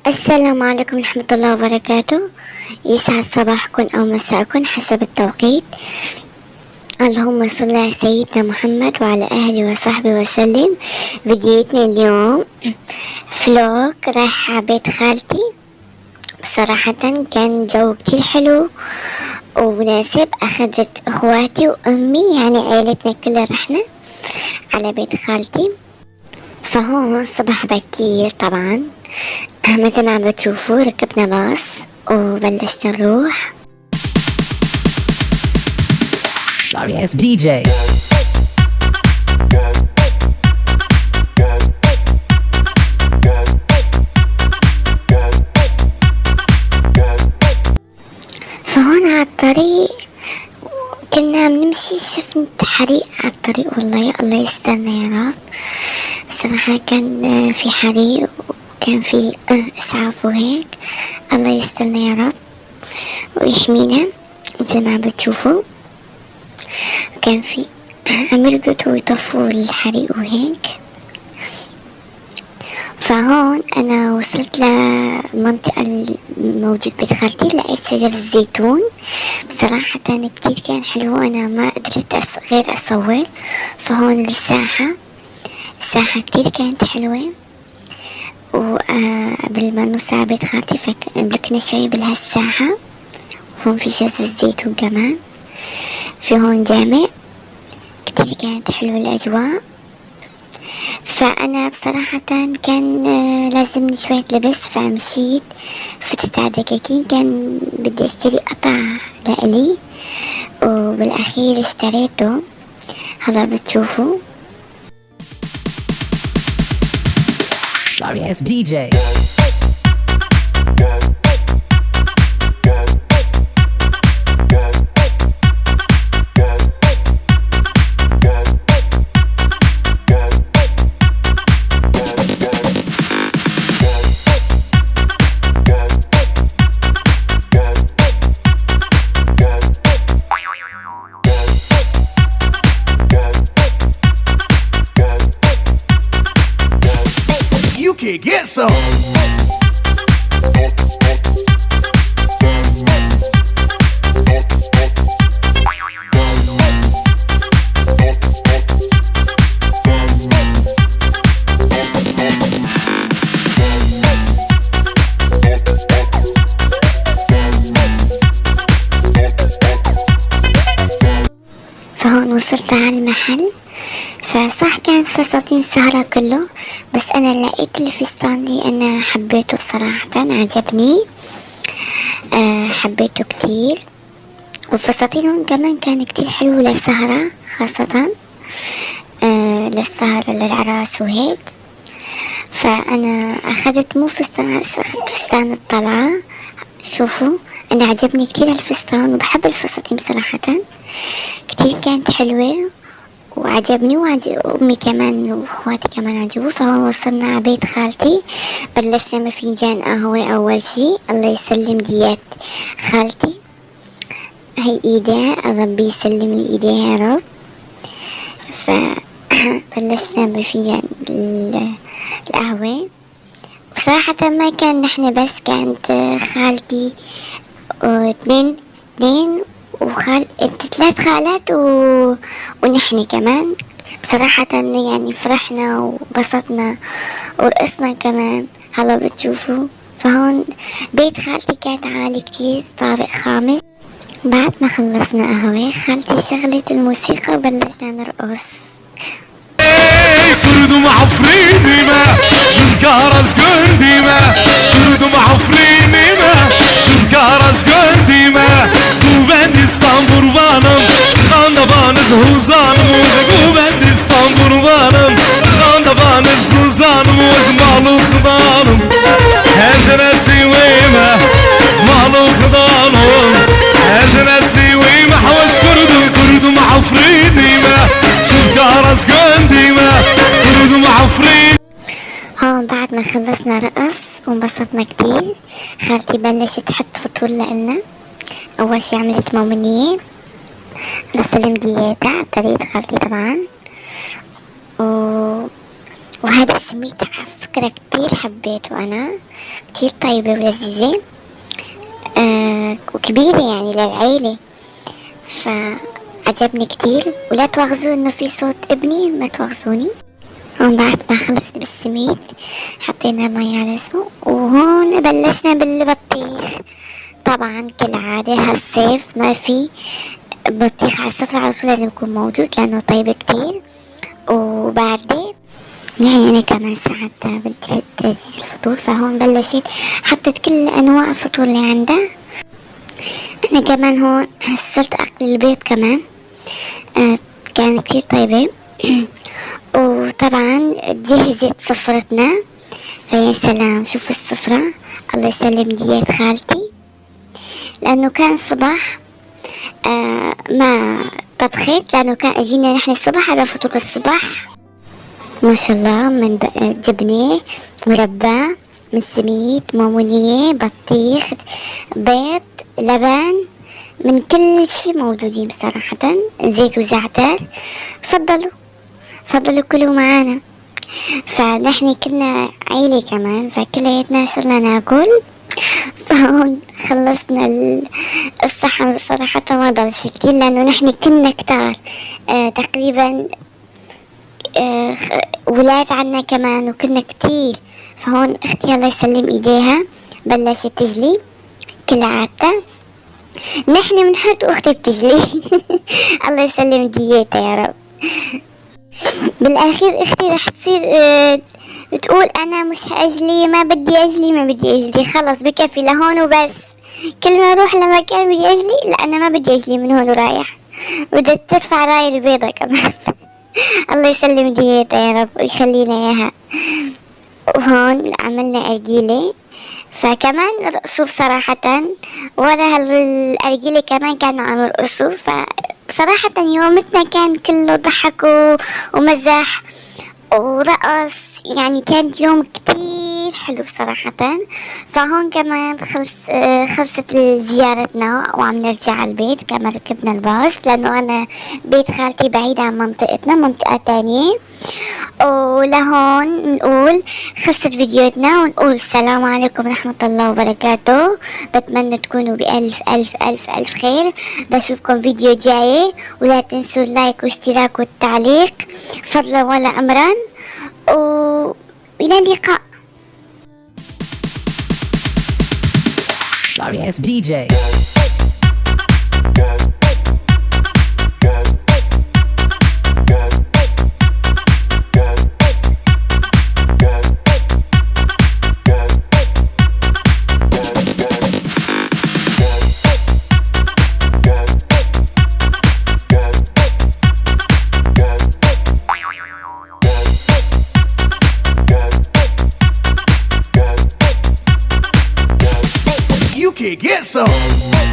السلام عليكم ورحمة الله وبركاته. يسعد صباحكم أو مساءكم حسب التوقيت. اللهم صل على سيدنا محمد وعلى أهله وصحبه وسلم. فيديوتنا اليوم فلوق رايحة بيت خالتي. بصراحة كان جو كتير حلو ومناسب. أخذت أخواتي وأمي، يعني عيلتنا كلها رحنا على بيت خالتي. فهون صبح بكير طبعا، مثل ما عم بتشوفوا ركبنا باص وبلشنا نروح. Sorry ass DJ. فهون على الطريق كنا بنمشي، شفت حريق على الطريق. والله يا الله يسترنا يا رب. صراحة كان في حريق وكان في إسعاف وهيك. الله يسترنا يا رب ويحمينا. مثل ما بتشوفوا كان في عم يرقدوا ويطفوا الحريق وهيك. فهون أنا وصلت لمنطقة موجود بيت خالتي، لقيت شجر الزيتون. بصراحة كتير كان حلو، أنا ما قدرت غير أصور. فهون الساحة كتير كانت حلوة. وقبل ما نوصل على بيت خالتي فبلكنا شوي بهالساحة. هون في شجر الزيتون كمان. في هون جامع، كتير كانت حلوة الأجواء. فأنا بصراحة كان لازمني شوية لبس، فمشيت فتت على دكاكين. كان بدي اشتري قطع لإلي وبالأخير اشتريته. هلا بتشوفوا. Sorry ass DJ. You can get some. فهون وصلت على المحل. فصح كان فساتين سهرة كله، بس أنا لقيت الفستان اللي أنا حبيته بصراحة، عجبني. حبيته كتير. وفساتينهم كمان كان كتير حلو للسهرة، خاصة للسهرة للعراس وهيك. فأنا أخذت مو فستان، أخذت فستان الطلعة. شوفوا أنا عجبني كتير الفستان وبحب الفساتين بصراحة، كتير كانت حلوة وعجبني. أمي كمان وأخواتي كمان عجبوا. فهون وصلنا على بيت خالتي، بلشنا بفنجان قهوة أول شي. الله يسلم ديات خالتي، هي إيدها، ربي يسلم لي إيديها يا رب. فبلشنا بفنجان القهوة. بصراحة ما كان نحن بس، كانت خالتي اثنين ثلاث خالات ونحن كمان. بصراحة يعني فرحنا وبسطنا ورقصنا كمان. هلا بتشوفوا. فهون بيت خالتي كانت عالي كتير، طابق خامس. بعد ما خلصنا قهوة خالتي شغلت الموسيقى وبلشنا نرقص. كردم عفريني ما جنكارز قندي ما كردم عفريني ما جنكارز قندي ما قوبند İstanbul vanım Kanda banız huzanım Qubend İstanbul vanım Kanda banız huzanım Malıqdanım Həzrəsi veyme Malıqdanım Həzrəsi veyme Havas kurdum عفريني ما جنكارز قندي ما كردم عفريني. هون بعد ما خلصنا رقص وانبسطنا كتير، خالتي بلشت تحط فطور لإلنا. أول شي عملت مومنية لسلم دياتها على طريقة خالتي طبعا. وهذا السميد على فكرة كتير حبيته أنا، كتير طيبة ولذيذة وكبيرة يعني للعيلة، فعجبني كتير. ولا تواخذوا إنه في صوت ابني، ما تواخذوني. هون بعد ما خلصت بالسميد حطينا مي على اسمه، وهون بلشنا بالبطيخ. طبعا كالعادة هالصيف ما في بطيخ على السفرة، على طول لازم يكون موجود لأنه طيب كتير وباردة. يعني أنا كمان ساعدتها بالتجهيز الفطور، فهون بلشت حطيت كل أنواع الفطور اللي عندها. أنا كمان هون صرت أقلي البيض كمان، كان كتير طيبة. وطبعا جهزت سفرتنا، فيا سلام شوف السفرة، الله يسلم ديات خالتي، لأنه كان الصباح ما طبخت، لأنه كان أجينا نحن الصبح على فطور الصباح. ما شاء الله من جبنة مربى، من سميد، مامونية، بطيخ، بيض، لبن، من كل شي موجودين بصراحة، زيت وزعتر. فضلوا كلوا معانا. فنحن كلنا عيلة كمان، فكلياتنا صرنا ناكل. فهون خلصنا الصحن بصراحة، ما ضل شي كتير لأنه نحن كنا كتار، تقريبا ولاد عنا كمان وكنا كتير. فهون اختي الله يسلم ايديها بلشت تجلي كالعادة، نحن بنحط واختي بتجلي. الله يسلم ديتها يا رب. بالاخير اختي رح تصير تقول انا مش هاجلي، ما بدي اجلي، خلص بكفي لهون وبس. كل ما اروح لمكان بدي اجلي، لا انا ما بدي اجلي من هون ورايح، بدها ترفع راية البيضة كمان. الله يسلم ديتها يا رب ويخلينا اياها. وهون عملنا أرجيلة، فكمان رقصوا بصراحة، ورا هالأرجيلة كمان كانوا عم يرقصوا. فبصراحة يومتنا كان كله ضحك ومزح ورقص، يعني كان يوم كتير حلو بصراحة. فهون كمان خلصت زيارتنا وعم نرجع على البيت. كمان ركبنا الباص لأنه أنا بيت خالتي بعيد عن منطقتنا، منطقة تانية. ولهون نقول خلصت فيديوتنا، ونقول السلام عليكم ورحمة الله وبركاته. بتمنى تكونوا بألف ألف ألف ألف خير. بشوفكم فيديو جاي، ولا تنسوا اللايك واشتراك والتعليق فضلا ولا أمرا، وإلى اللقاء. Sorry ass DJ. You can get some.